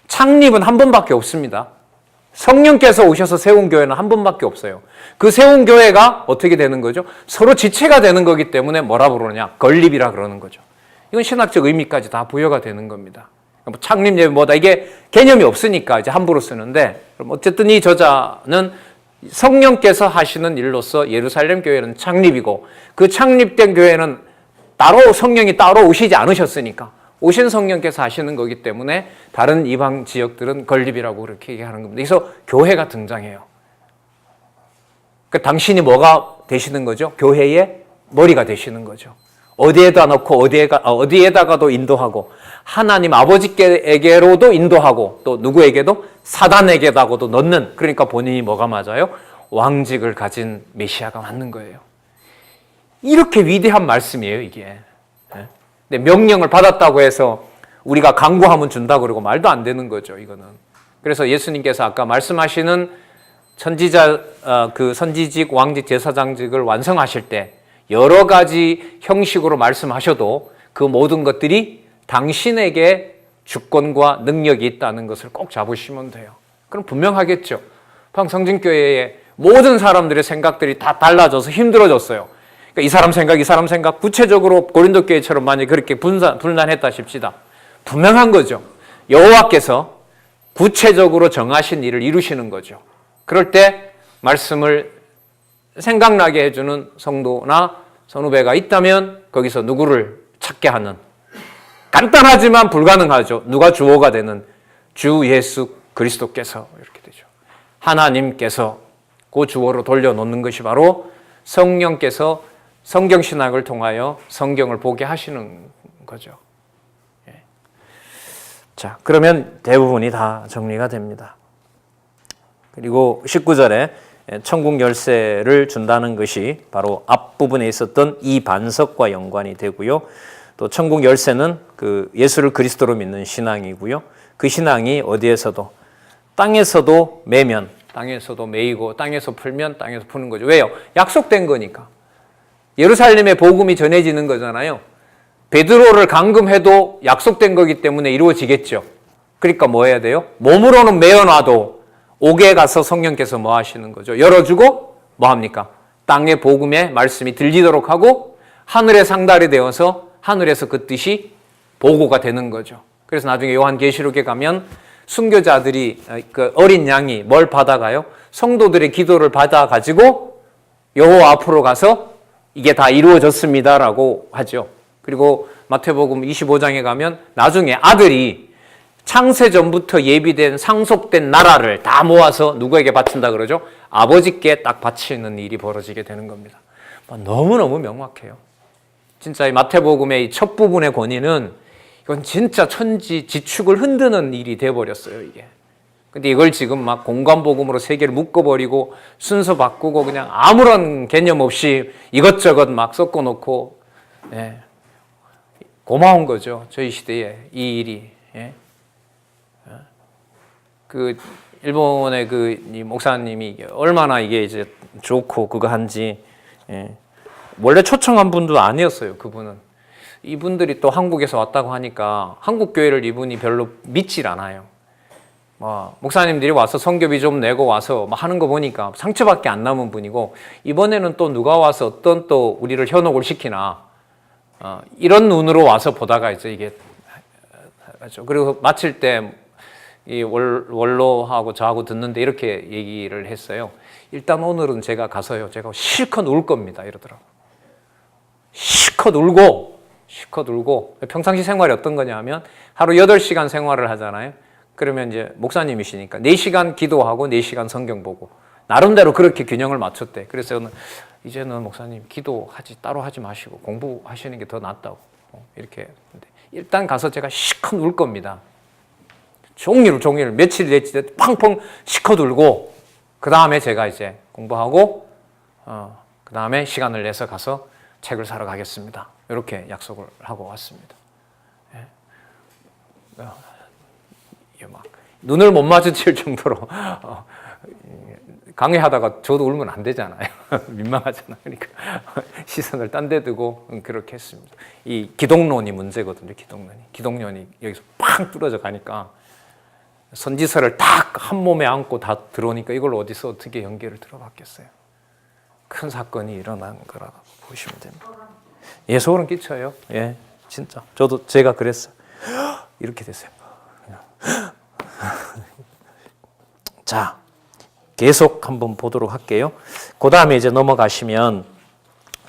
Speaker 1: 창립은 한 번밖에 없습니다. 성령께서 오셔서 세운 교회는 한 번밖에 없어요. 그 세운 교회가 어떻게 되는 거죠? 서로 지체가 되는 거기 때문에 뭐라 부르냐? 건립이라 그러는 거죠. 이건 신학적 의미까지 다 부여가 되는 겁니다. 뭐 창립 예배 뭐다 이게 개념이 없으니까 이제 함부로 쓰는데, 그럼 어쨌든 이 저자는 성령께서 하시는 일로서 예루살렘 교회는 창립이고, 그 창립된 교회는 따로 성령이 따로 오시지 않으셨으니까 오신 성령께서 하시는 거기 때문에 다른 이방 지역들은 건립이라고 그렇게 얘기하는 겁니다. 그래서 교회가 등장해요. 그러니까 당신이 뭐가 되시는 거죠? 교회의 머리가 되시는 거죠. 어디에다 넣고 어디에다가도 인도하고, 하나님 아버지께로도 인도하고, 또 누구에게도 사단에게다가도 넣는, 그러니까 본인이 뭐가 맞아요? 왕직을 가진 메시아가 맞는 거예요. 이렇게 위대한 말씀이에요, 이게. 근데 명령을 받았다고 해서 우리가 강구하면 준다 그러고 말도 안 되는 거죠, 이거는. 그래서 예수님께서 아까 말씀하시는 그 선지직, 왕직, 제사장직을 완성하실 때 여러 가지 형식으로 말씀하셔도 그 모든 것들이 당신에게 주권과 능력이 있다는 것을 꼭 잡으시면 돼요. 그럼 분명하겠죠. 성진교회의 모든 사람들의 생각들이 다 달라져서 힘들어졌어요. 그러니까 이 사람 생각, 구체적으로 고린도 교회처럼 만약에 그렇게 분란했다 싶시다. 분명한 거죠. 여호와께서 구체적으로 정하신 일을 이루시는 거죠. 그럴 때 말씀을 생각나게 해주는 성도나 선후배가 있다면 거기서 누구를 찾게 하는, 간단하지만 불가능하죠. 누가 주어가 되는 주 예수 그리스도께서 이렇게 되죠. 하나님께서 그 주어로 돌려놓는 것이 바로 성령께서 성경신학을 통하여 성경을 보게 하시는 거죠. 자, 그러면 대부분이 다 정리가 됩니다. 그리고 19절에 천국 열쇠를 준다는 것이 바로 앞부분에 있었던 이 반석과 연관이 되고요. 또 천국 열쇠는 그 예수를 그리스도로 믿는 신앙이고요. 그 신앙이 어디에서도, 땅에서도 매면 땅에서도 매이고 땅에서 풀면 땅에서 푸는 거죠. 왜요? 약속된 거니까. 예루살렘의 복음이 전해지는 거잖아요. 베드로를 감금해도 약속된 거기 때문에 이루어지겠죠. 그러니까 뭐 해야 돼요? 몸으로는 메어놔도 옥에 가서 성령께서 뭐 하시는 거죠? 열어주고 뭐 합니까? 땅의 복음의 말씀이 들리도록 하고 하늘의 상달이 되어서 하늘에서 그 뜻이 보고가 되는 거죠. 그래서 나중에 요한계시록에 가면 순교자들이, 그 어린 양이 뭘 받아가요? 성도들의 기도를 받아가지고 여호와 앞으로 가서 이게 다 이루어졌습니다라고 하죠. 그리고 마태복음 25장에 가면 나중에 아들이 창세전부터 예비된 상속된 나라를 다 모아서 누구에게 바친다 그러죠? 아버지께 딱 바치는 일이 벌어지게 되는 겁니다. 너무너무 명확해요. 진짜 이 마태복음의 이 첫 부분의 권위는 이건 진짜 천지지축을 흔드는 일이 돼버렸어요, 이게. 근데 이걸 지금 막 공관복음으로 세계를 묶어버리고 순서 바꾸고 그냥 아무런 개념 없이 이것저것 막 섞어놓고, 예. 고마운 거죠, 저희 시대에 이 일이. 예. 그 일본의 이 목사님이 얼마나 이게 이제 좋고 그거 한지, 예. 원래 초청한 분도 아니었어요, 그분은. 이분들이 또 한국에서 왔다고 하니까 한국 교회를 이분이 별로 믿질 않아요. 목사님들이 와서 성교비 좀 내고 와서 하는 거 보니까 상처밖에 안 남은 분이고, 이번에는 또 누가 와서 어떤 또 우리를 현혹을 시키나, 이런 눈으로 와서 보다가 이제 이게 하죠. 그리고 마칠 때 이 원로하고 저하고 듣는데 이렇게 얘기를 했어요. 일단 오늘은 제가 가서요, 제가 실컷 울 겁니다, 이러더라고요. 실컷 울고 실컷 울고, 평상시 생활이 어떤 거냐 하면 하루 8시간 생활을 하잖아요. 그러면 이제 목사님이시니까 4시간 기도하고 4시간 성경 보고 나름대로 그렇게 균형을 맞췄대. 그래서 저는 이제는 목사님 기도하지 따로 하지 마시고 공부하시는 게 더 낫다고 이렇게 했는데, 일단 가서 제가 실컷 울 겁니다. 종일 며칠 내지 팡팡 실컷 울고, 그 다음에 제가 이제 공부하고 그 다음에 시간을 내서 가서 책을 사러 가겠습니다. 이렇게 약속을 하고 왔습니다. 막 눈을 못 마주칠 정도로 강의하다가 저도 울면 안 되잖아요. 민망하잖아요. 그러니까 시선을 딴 데 두고 그렇게 했습니다. 이 기독론이 문제거든요. 기독론이 여기서 팍 뚫어져 가니까 선지서를 딱 한 몸에 안고 다 들어오니까 이걸 어디서 어떻게 연결을 들어봤겠어요. 큰 사건이 일어난 거라고 보시면 됩니다. 예, 소름 끼쳐요. 예, 진짜. 제가 그랬어요. 이렇게 됐어요. 자, 계속 한번 보도록 할게요. 그 다음에 이제 넘어가시면,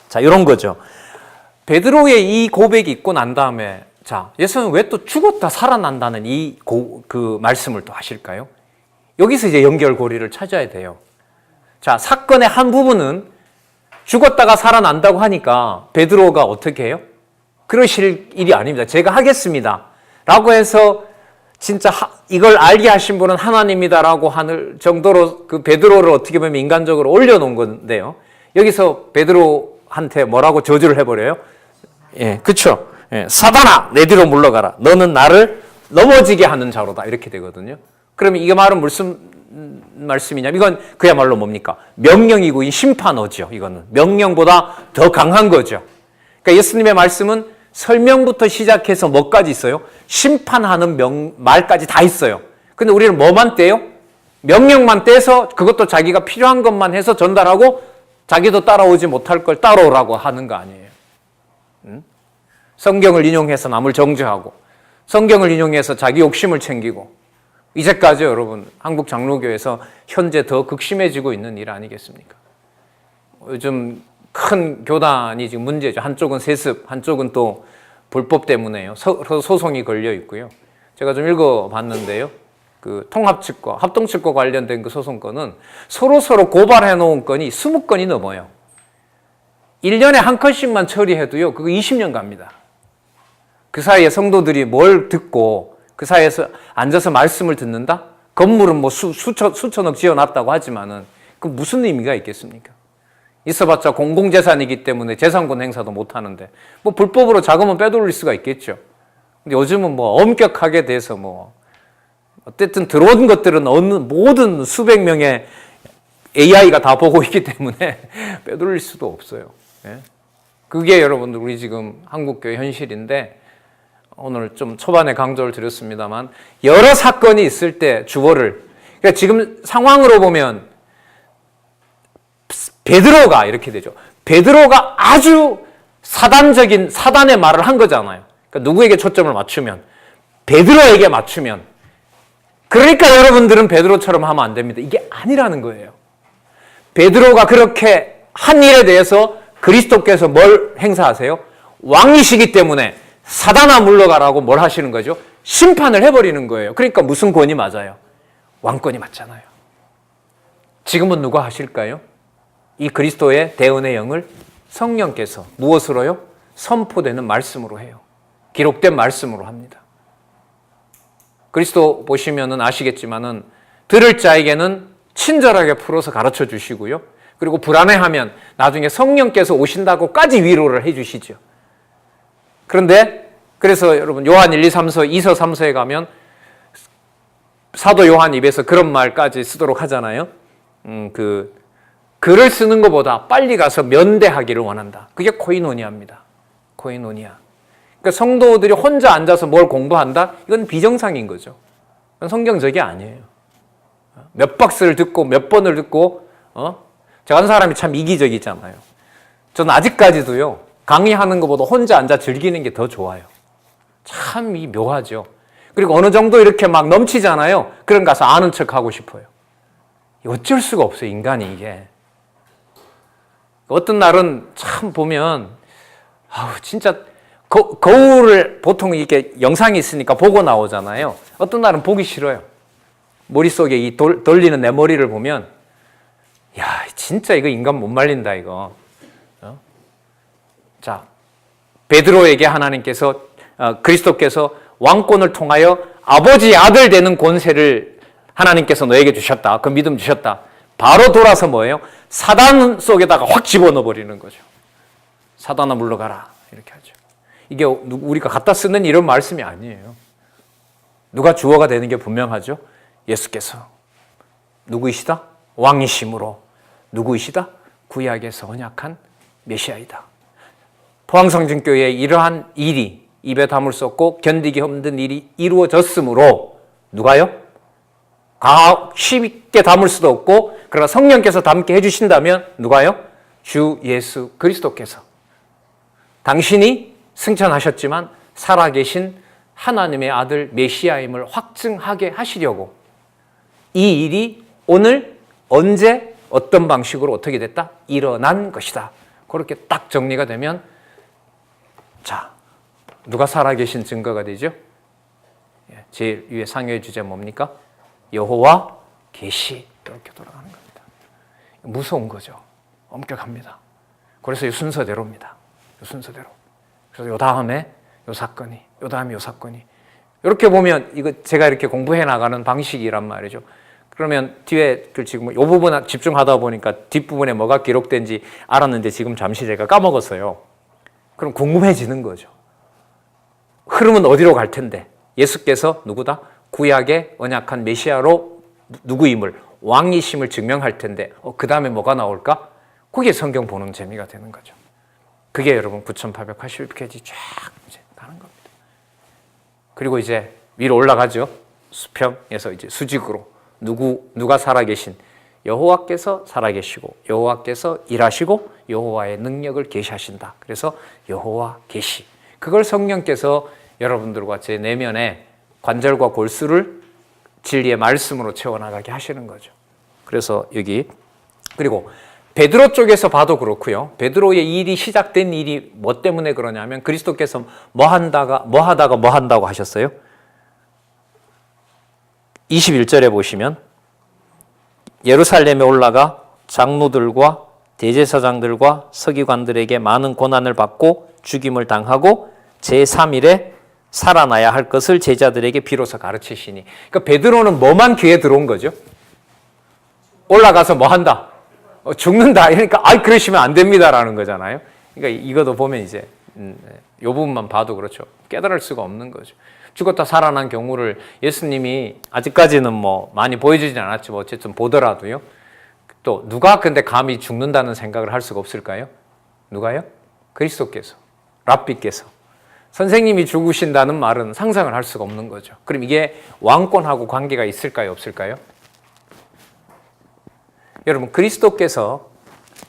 Speaker 1: 자, 이런 거죠. 베드로의 이 고백이 있고 난 다음에, 자, 예수는 왜 또 죽었다 살아난다는 그 말씀을 또 하실까요? 여기서 이제 연결고리를 찾아야 돼요. 자, 사건의 한 부분은 죽었다가 살아난다고 하니까 베드로가 어떻게 해요? 그러실 일이 아닙니다. 제가 하겠습니다. 라고 해서 진짜 이걸 알게 하신 분은 하나님이다라고 하는 정도로 그 베드로를 어떻게 보면 인간적으로 올려놓은 건데요. 여기서 베드로한테 뭐라고 저주를 해버려요? 예, 그쵸. 예, 사단아, 내 뒤로 물러가라. 너는 나를 넘어지게 하는 자로다. 이렇게 되거든요. 그러면 이게 무슨 말씀이냐면, 이건 그야말로 뭡니까? 명령이고 이 심판어죠. 이거는 명령보다 더 강한 거죠. 그러니까 예수님의 말씀은 설명부터 시작해서 뭐까지 있어요? 심판하는 말까지 다 있어요. 근데 우리는 뭐만 떼요? 명령만 떼서 그것도 자기가 필요한 것만 해서 전달하고 자기도 따라오지 못할 걸 따라오라고 하는 거 아니에요. 성경을 인용해서 남을 정죄하고, 성경을 인용해서 자기 욕심을 챙기고, 이제까지 여러분 한국 장로교에서 현재 더 극심해지고 있는 일 아니겠습니까? 요즘 큰 교단이 지금 문제죠. 한쪽은 세습, 한쪽은 또 불법 때문에요. 소송이 걸려 있고요. 제가 좀 읽어봤는데요. 그 통합 측과 합동 측과 관련된 그 소송건은 서로 고발해 놓은 건이 20건이 넘어요. 1년에 한 건씩만 처리해도요, 그거 20년 갑니다. 그 사이에 성도들이 뭘 듣고 그 사이에서 앉아서 말씀을 듣는다? 건물은 뭐 수천억 지어놨다고 하지만은 그 무슨 의미가 있겠습니까? 있어봤자 공공재산이기 때문에 재산권 행사도 못하는데 뭐 불법으로 자금은 빼돌릴 수가 있겠죠. 근데 요즘은 뭐 엄격하게 돼서 뭐 어쨌든 들어온 것들은 모든 수백 명의 AI가 다 보고 있기 때문에 빼돌릴 수도 없어요. 예? 그게 여러분들 우리 지금 한국교회 현실인데, 오늘 좀 초반에 강조를 드렸습니다만 여러 사건이 있을 때 주어를, 그러니까 지금 상황으로 보면 베드로가 이렇게 되죠. 베드로가 아주 사단의 말을 한 거잖아요. 그러니까 누구에게 초점을 맞추면 베드로에게 맞추면, 그러니까 여러분들은 베드로처럼 하면 안 됩니다. 이게 아니라는 거예요. 베드로가 그렇게 한 일에 대해서 그리스도께서 뭘 행사하세요? 왕이시기 때문에 사단아 물러가라고 뭘 하시는 거죠? 심판을 해버리는 거예요. 그러니까 무슨 권이 맞아요? 왕권이 맞잖아요. 지금은 누가 하실까요? 이 그리스도의 대언의 영을 성령께서 무엇으로요? 선포되는 말씀으로 해요. 기록된 말씀으로 합니다. 그리스도 보시면은 아시겠지만은 들을 자에게는 친절하게 풀어서 가르쳐 주시고요. 그리고 불안해하면 나중에 성령께서 오신다고까지 위로를 해 주시죠. 그런데 그래서 여러분 요한 1, 2, 3서, 2서, 3서에 가면 사도 요한 입에서 그런 말까지 쓰도록 하잖아요. 글을 쓰는 것보다 빨리 가서 면대하기를 원한다. 그게 코이노니아입니다. 코이노니아. 그러니까 성도들이 혼자 앉아서 뭘 공부한다? 이건 비정상인 거죠. 성경적이 아니에요. 몇 박스를 듣고 몇 번을 듣고 제가 한 사람이 참 이기적이잖아요. 저는 아직까지도요, 강의하는 것보다 혼자 앉아 즐기는 게 더 좋아요. 참 묘하죠. 그리고 어느 정도 이렇게 막 넘치잖아요. 그럼 가서 아는 척 하고 싶어요. 어쩔 수가 없어요, 인간이 이게. 어떤 날은 참 보면 진짜 거울을 보통 이렇게 영상이 있으니까 보고 나오잖아요. 어떤 날은 보기 싫어요. 머릿속에 이 돌리는 내 머리를 보면, 야, 진짜 이거 인간 못 말린다, 이거. 자, 베드로에게 하나님께서, 그리스도께서 왕권을 통하여 아버지의 아들 되는 권세를 하나님께서 너에게 주셨다. 그 믿음 주셨다. 바로 돌아서 뭐예요? 사단 속에다가 확 집어넣어 버리는 거죠. 사단아 물러가라. 이렇게 하죠. 이게 우리가 갖다 쓰는 이런 말씀이 아니에요. 누가 주어가 되는 게 분명하죠. 예수께서 누구이시다? 왕이심으로. 누구이시다? 구약에서 언약한 메시아이다. 포항성전교회에 이러한 일이 입에 담을 수 없고 견디기 힘든 일이 이루어졌으므로 누가요? 쉽게 담을 수도 없고 그러나 성령께서 담게 해주신다면 누가요? 주 예수 그리스도께서 당신이 승천하셨지만 살아계신 하나님의 아들 메시아임을 확증하게 하시려고 이 일이 오늘 언제 어떤 방식으로 어떻게 됐다? 일어난 것이다. 그렇게 딱 정리가 되면 자, 누가 살아계신 증거가 되죠? 제일 위에 상여의 주제 뭡니까? 여호와 계시. 이렇게 돌아가는 겁니다. 무서운 거죠. 엄격합니다. 그래서 이 순서대로입니다. 이 순서대로. 그래서 요 다음에 요 사건이, 요 다음에 요 사건이. 이렇게 보면 이거 제가 이렇게 공부해 나가는 방식이란 말이죠. 그러면 뒤에 지금 이 부분 집중하다 보니까 뒷부분에 뭐가 기록된지 알았는데 지금 잠시 제가 까먹었어요. 그럼 궁금해지는 거죠. 흐름은 어디로 갈 텐데 예수께서 누구다? 구약의 언약한 메시아로 누구임을 왕이심을 증명할 텐데 그 다음에 뭐가 나올까? 그게 성경 보는 재미가 되는 거죠. 그게 여러분 9880페이지 쫙 이제 가는 겁니다. 그리고 이제 위로 올라가죠. 수평에서 이제 수직으로 누가 살아계신 여호와께서 살아계시고 여호와께서 일하시고 여호와의 능력을 계시하신다. 그래서 여호와 계시. 그걸 성령께서 여러분들과 제 내면에 관절과 골수를 진리의 말씀으로 채워나가게 하시는 거죠. 그래서 여기 그리고 베드로 쪽에서 봐도 그렇고요. 베드로의 일이 시작된 일이 뭐 때문에 그러냐면 그리스도께서 뭐 한다고 하셨어요? 21절에 보시면 예루살렘에 올라가 장로들과 대제사장들과 서기관들에게 많은 고난을 받고 죽임을 당하고 제3일에 살아나야 할 것을 제자들에게 비로소 가르치시니. 그러니까 베드로는 뭐만 귀에 들어온 거죠? 올라가서 뭐 한다? 죽는다. 그러니까 그러시면 안 됩니다라는 거잖아요. 그러니까 이것도 보면 이제 이 부분만 봐도 그렇죠. 깨달을 수가 없는 거죠. 죽었다 살아난 경우를 예수님이 아직까지는 뭐 많이 보여주진 않았지만 어쨌든 보더라도요. 또 누가 근데 감히 죽는다는 생각을 할 수가 없을까요? 누가요? 그리스도께서, 랍비께서. 선생님이 죽으신다는 말은 상상을 할 수가 없는 거죠. 그럼 이게 왕권하고 관계가 있을까요? 없을까요? 여러분, 그리스도께서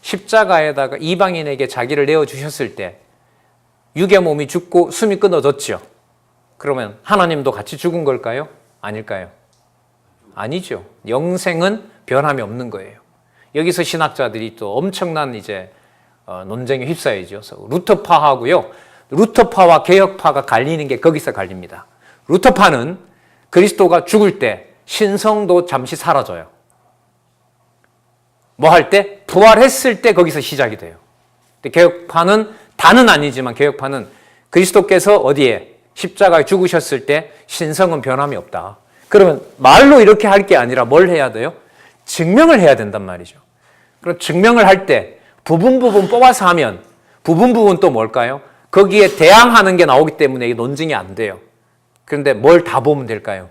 Speaker 1: 십자가에다가 이방인에게 자기를 내어주셨을 때 육의 몸이 죽고 숨이 끊어졌죠. 그러면 하나님도 같이 죽은 걸까요? 아닐까요? 아니죠. 영생은 변함이 없는 거예요. 여기서 신학자들이 또 엄청난 이제 논쟁에 휩싸이죠. 루터파하고요. 루터파와 개혁파가 갈리는 게 거기서 갈립니다. 루터파는 그리스도가 죽을 때 신성도 잠시 사라져요. 뭐 할 때? 부활했을 때 거기서 시작이 돼요. 근데 개혁파는 다는 아니지만 개혁파는 그리스도께서 어디에? 십자가에 죽으셨을 때 신성은 변함이 없다. 그러면 말로 이렇게 할 게 아니라 뭘 해야 돼요? 증명을 해야 된단 말이죠. 그럼 증명을 할 때 부분 뽑아서 하면 부분 또 뭘까요? 거기에 대항하는 게 나오기 때문에 이게 논증이 안 돼요. 그런데 뭘 다 보면 될까요?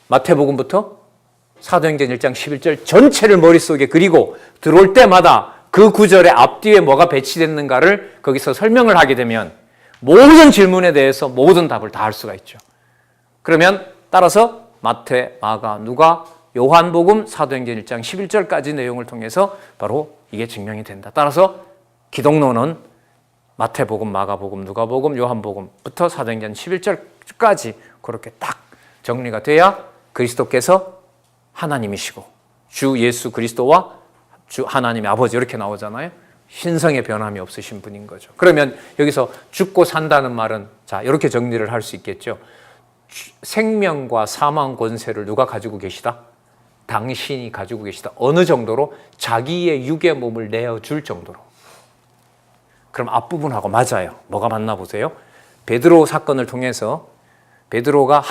Speaker 1: 마태복음부터 사도행전 1장 11절 전체를 머릿속에 그리고 들어올 때마다 그 구절의 앞뒤에 뭐가 배치됐는가를 거기서 설명을 하게 되면 모든 질문에 대해서 모든 답을 다 할 수가 있죠. 그러면 따라서 마태, 마가, 누가, 요한복음, 사도행전 1장 11절까지 내용을 통해서 바로 이게 증명이 된다. 따라서 기독론은 마태복음, 마가복음, 누가복음, 요한복음부터 사도행전 11절까지 그렇게 딱 정리가 돼야 그리스도께서 하나님이시고 주 예수 그리스도와 주 하나님의 아버지 이렇게 나오잖아요. 신성의 변함이 없으신 분인 거죠. 그러면 여기서 죽고 산다는 말은 자, 이렇게 정리를 할 수 있겠죠. 생명과 사망 권세를 누가 가지고 계시다? 당신이 가지고 계시다. 어느 정도로? 자기의 육의 몸을 내어줄 정도로. 그럼 앞부분하고 맞아요. 뭐가 맞나 보세요. 베드로 사건을 통해서 베드로가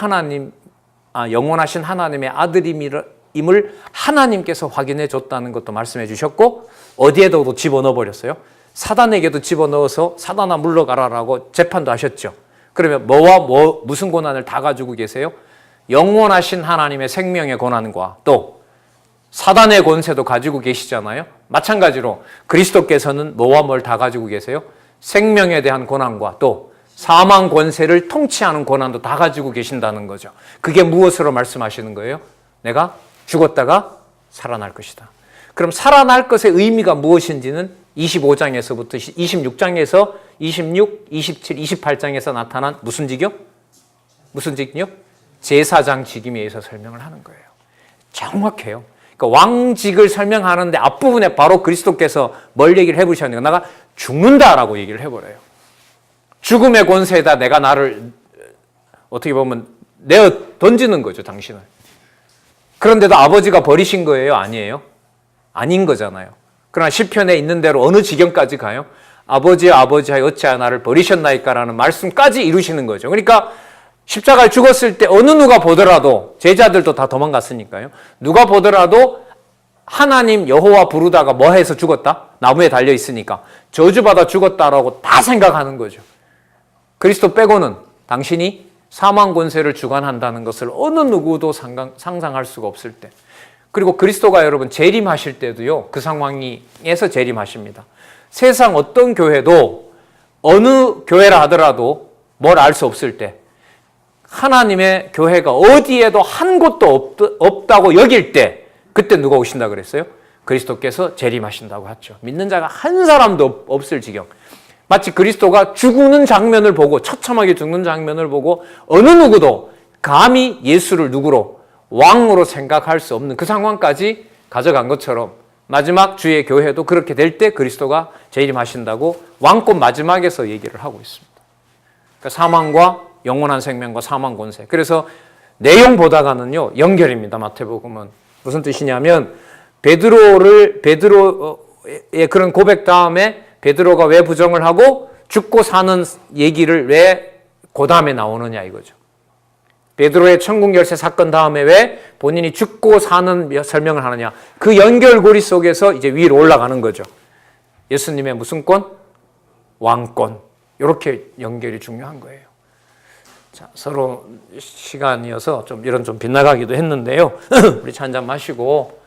Speaker 1: 영원하신 하나님의 아들임을 하나님께서 확인해 줬다는 것도 말씀해 주셨고, 어디에도 집어넣어 버렸어요. 사단에게도 집어넣어서 사단아 물러가라라고 재판도 하셨죠. 그러면 무슨 권한을 다 가지고 계세요? 영원하신 하나님의 생명의 권한과 또 사단의 권세도 가지고 계시잖아요. 마찬가지로 그리스도께서는 뭐와 뭘 다 가지고 계세요? 생명에 대한 권한과 또 사망 권세를 통치하는 권한도 다 가지고 계신다는 거죠. 그게 무엇으로 말씀하시는 거예요? 내가 죽었다가 살아날 것이다. 그럼 살아날 것의 의미가 무엇인지는 25장에서부터 26장에서 26, 27, 28장에서 나타난 무슨 직이요? 제사장 직임에 의해서 설명을 하는 거예요. 정확해요. 그러니까 왕직을 설명하는데 앞부분에 바로 그리스도께서 뭘 얘기를 해보셨냐면 내가 죽는다라고 얘기를 해버려요. 죽음의 권세에다 내가 나를 어떻게 보면 내어 던지는 거죠, 당신을. 그런데도 아버지가 버리신 거예요? 아니에요? 아닌 거잖아요. 그러나 시편에 있는 대로 어느 지경까지 가요? 아버지하여 어찌하여 나를 버리셨나이까라는 말씀까지 이루시는 거죠. 그러니까 십자가에 죽었을 때 어느 누가 보더라도, 제자들도 다 도망갔으니까요. 누가 보더라도 하나님 여호와 부르다가 뭐 해서 죽었다? 나무에 달려 있으니까 저주받아 죽었다라고 다 생각하는 거죠. 그리스도 빼고는 당신이 사망 권세를 주관한다는 것을 어느 누구도 상상할 수가 없을 때, 그리고 그리스도가 여러분 재림하실 때도요, 그 상황에서 재림하십니다. 세상 어떤 교회도 어느 교회라 하더라도 뭘 알 수 없을 때, 하나님의 교회가 어디에도 한 곳도 없다고 여길 때, 그때 누가 오신다 그랬어요? 그리스도께서 재림하신다고 하죠. 믿는 자가 한 사람도 없을 지경. 마치 그리스도가 죽는 장면을 보고, 처참하게 죽는 장면을 보고 어느 누구도 감히 예수를 누구로? 왕으로 생각할 수 없는 그 상황까지 가져간 것처럼 마지막 주의 교회도 그렇게 될 때 그리스도가 재림하신다고 왕권 마지막에서 얘기를 하고 있습니다. 그러니까 사망과 영원한 생명과 사망 권세. 그래서 내용보다가는요, 연결입니다. 마태복음은. 무슨 뜻이냐면 베드로의 그런 고백 다음에 베드로가 왜 부정을 하고 죽고 사는 얘기를 왜 그 다음에 나오느냐 이거죠. 베드로의 천국 열쇠 사건 다음에 왜 본인이 죽고 사는 설명을 하느냐. 그 연결고리 속에서 이제 위로 올라가는 거죠. 예수님의 무슨 권? 왕권. 이렇게 연결이 중요한 거예요. 자, 서로 시간이어서 좀 빗나가기도 했는데요. 우리 차 한잔 마시고